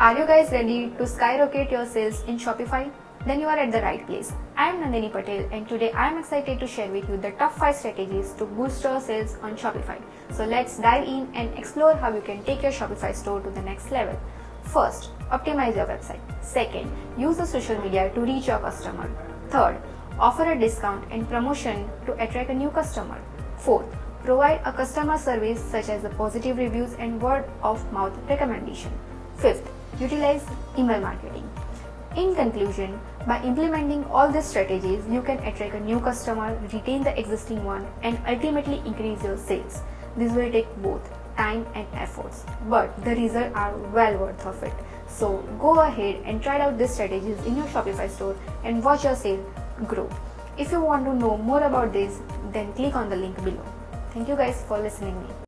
Are you guys ready to skyrocket your sales in Shopify? Then you are at the right place. I am Nandini Patel and today I am excited to share with you the top 5 strategies to boost your sales on Shopify. So let's dive in and explore how you can take your Shopify store to the next level. First, optimize your website. Second, use the social media to reach your customer. Third, offer a discount and promotion to attract a new customer. Fourth, provide a customer service such as the positive reviews and word of mouth recommendation. Fifth, utilize email marketing. In conclusion, by implementing all these strategies, you can attract a new customer, retain the existing one, and ultimately increase your sales. This will take both time and efforts, but the results are well worth of it. So go ahead and try out these strategies in your Shopify store and watch your sale grow. If you want to know more about this, then click on the link below. Thank you guys for listening me.